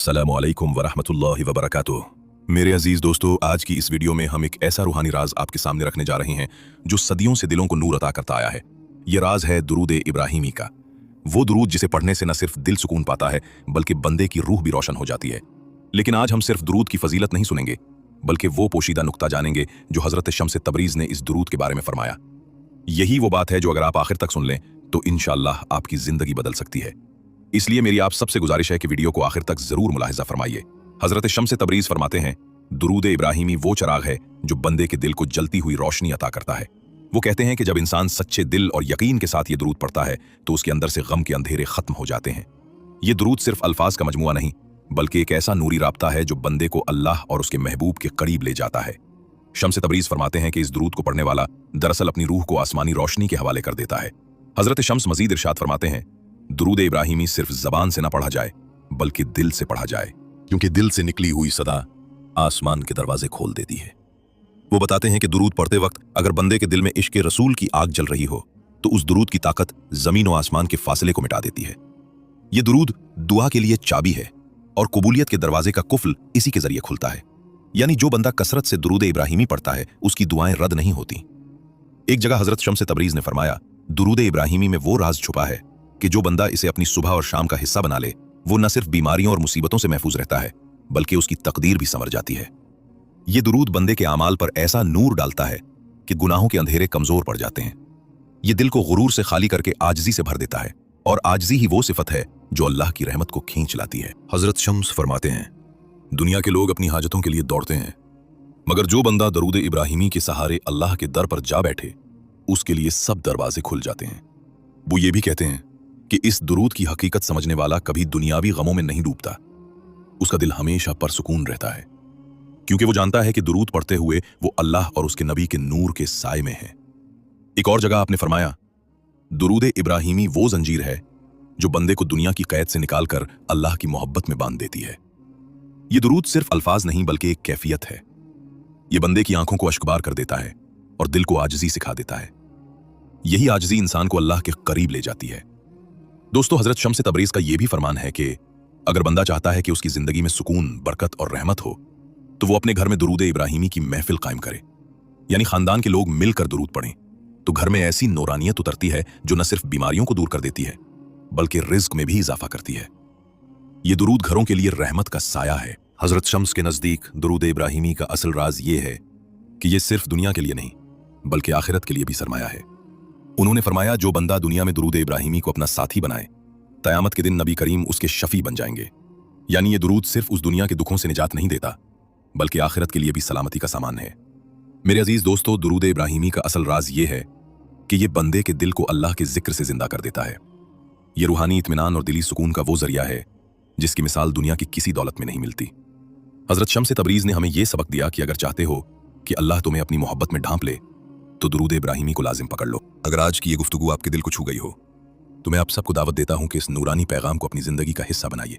अस्सलामु अलैकुम वरहमतुल्लाहि वबरकातुह। मेरे अजीज दोस्तों, आज की इस वीडियो में हम एक ऐसा रूहानी राज आपके सामने रखने जा रहे हैं जो सदियों से दिलों को नूर अता करता आया है। ये राज है दुरूद इब्राहिमी का। वो दुरूद जिसे पढ़ने से न सिर्फ दिल सुकून पाता है बल्कि बंदे की रूह भी रोशन हो जाती है। लेकिन आज हम सिर्फ दुरूद की फजीलत नहीं सुनेंगे बल्कि वो पोशीदा नुक्ता जानेंगे जो हजरत शम्स तबरीज ने इस दुरूद के बारे में फरमाया। यही वो बात है जो अगर आप आखिर तक सुन लें तो इंशाअल्लाह आपकी जिंदगी बदल सकती है। इसलिए मेरी आप सबसे गुजारिश है कि वीडियो को आखिर तक जरूर मुलाहिजा फरमाइए। हजरत शम्स तबरीज फरमाते हैं, दुरूद इब्राहिमी वो चराग है जो बंदे के दिल को जलती हुई रोशनी अता करता है। वो कहते हैं कि जब इंसान सच्चे दिल और यकीन के साथ ये दुरूद पढ़ता है तो उसके अंदर से गम के अंधेरे खत्म हो जाते हैं। ये दुरूद सिर्फ अल्फाज का मजमुआ नहीं बल्कि एक ऐसा नूरी राब्ता है जो बंदे को अल्लाह और उसके महबूब के करीब ले जाता है। शम्स तबरीज फरमाते हैं कि इस दुरूद को पढ़ने वाला दरअसल अपनी रूह को आसमानी रोशनी के हवाले कर देता है। हजरत शम्स मजीद इरशाद फरमाते हैं, दुरूद इब्राहिमी सिर्फ जबान से न पढ़ा जाए बल्कि दिल से पढ़ा जाए, क्योंकि दिल से निकली हुई सदा आसमान के दरवाजे खोल देती है। वो बताते हैं कि दुरूद पढ़ते वक्त अगर बंदे के दिल में इश्क रसूल की आग जल रही हो तो उस दुरूद की ताकत जमीन और आसमान के फासले को मिटा देती है। ये दुरूद दुआ के लिए चाबी है और कबूलियत के दरवाजे का कुफल इसी के जरिए खुलता है। यानी जो बंदा कसरत से दुरूद इब्राहिमी पढ़ता है उसकी दुआएं रद्द नहीं होती। एक जगह हजरत शम्स तबरीज ने फरमाया, दुरूद इब्राहिमी में वो राज छुपा है कि जो बंदा इसे अपनी सुबह और शाम का हिस्सा बना ले वो न सिर्फ बीमारियों और मुसीबतों से महफूज रहता है बल्कि उसकी तकदीर भी संवर जाती है। ये दुरूद बंदे के आमाल पर ऐसा नूर डालता है कि गुनाहों के अंधेरे कमजोर पड़ जाते हैं। ये दिल को गुरूर से खाली करके आजजी से भर देता है और आजजी ही वो सिफत है जो अल्लाह की रहमत को खींच लाती है। हजरत शम्स फरमाते हैं, दुनिया के लोग अपनी हाजतों के लिए दौड़ते हैं मगर जो बंदा दुरूद इब्राहिमी के सहारे अल्लाह के दर पर जा बैठे उसके लिए सब दरवाजे खुल जाते हैं। वो ये भी कहते हैं कि इस दुरूद की हकीकत समझने वाला कभी दुनियावी गमों में नहीं डूबता, उसका दिल हमेशा परसुकून रहता है क्योंकि वो जानता है कि दुरूद पढ़ते हुए वो अल्लाह और उसके नबी के नूर के साए में है। एक और जगह आपने फरमाया, दुरूद इब्राहिमी वो जंजीर है जो बंदे को दुनिया की कैद से निकालकर अल्लाह की मोहब्बत में बांध देती है। ये दुरूद सिर्फ अल्फाज नहीं बल्कि एक कैफियत है। ये बंदे की आंखों को अश्कबार कर देता है और दिल को आजिज़ी सिखा देता है। यही आजिज़ी इंसान को अल्लाह के करीब ले जाती है। दोस्तों, हजरत शम्स तबरीज का यह भी फरमान है कि अगर बंदा चाहता है कि उसकी जिंदगी में सुकून, बरकत और रहमत हो तो वो अपने घर में दुरूद इब्राहिमी की महफिल कायम करे, यानी खानदान के लोग मिलकर दुरूद पढ़ें तो घर में ऐसी नूरानियत उतरती है जो न सिर्फ बीमारियों को दूर कर देती है बल्कि रिज्क में भी इजाफा करती है। ये दुरूद घरों के लिए रहमत का साया है। हजरत शम्स के नजदीक दुरूद इब्राहिमी का असल राज ये है कि ये सिर्फ दुनिया के लिए नहीं बल्कि आखिरत के लिए भी सरमाया है। उन्होंने फरमाया, जो बंदा दुनिया में दुरूद इब्राहिमी को अपना साथी बनाए क़यामत के दिन नबी करीम उसके शफी बन जाएंगे। यानी ये दुरूद सिर्फ उस दुनिया के दुखों से निजात नहीं देता बल्कि आखिरत के लिए भी सलामती का सामान है। मेरे अजीज दोस्तों, दुरूद इब्राहिमी का असल राज ये है कि ये बंदे के दिल को अल्लाह के जिक्र से जिंदा कर देता है। ये रूहानी इत्मीनान और दिली सुकून का वो जरिया है जिसकी मिसाल दुनिया की किसी दौलत में नहीं मिलती। हजरत शम्स तबरीज ने हमें यह सबक दिया कि अगर चाहते हो कि अल्लाह तुम्हें अपनी मोहब्बत में ढांप ले तो दुरूद इब्राहिमी को लाजिम पकड़ लो। अगर आज की ये गुफ्तगू आपके दिल को छू गई हो तो मैं आप सबको दावत देता हूं कि इस नूरानी पैगाम को अपनी जिंदगी का हिस्सा बनाइए।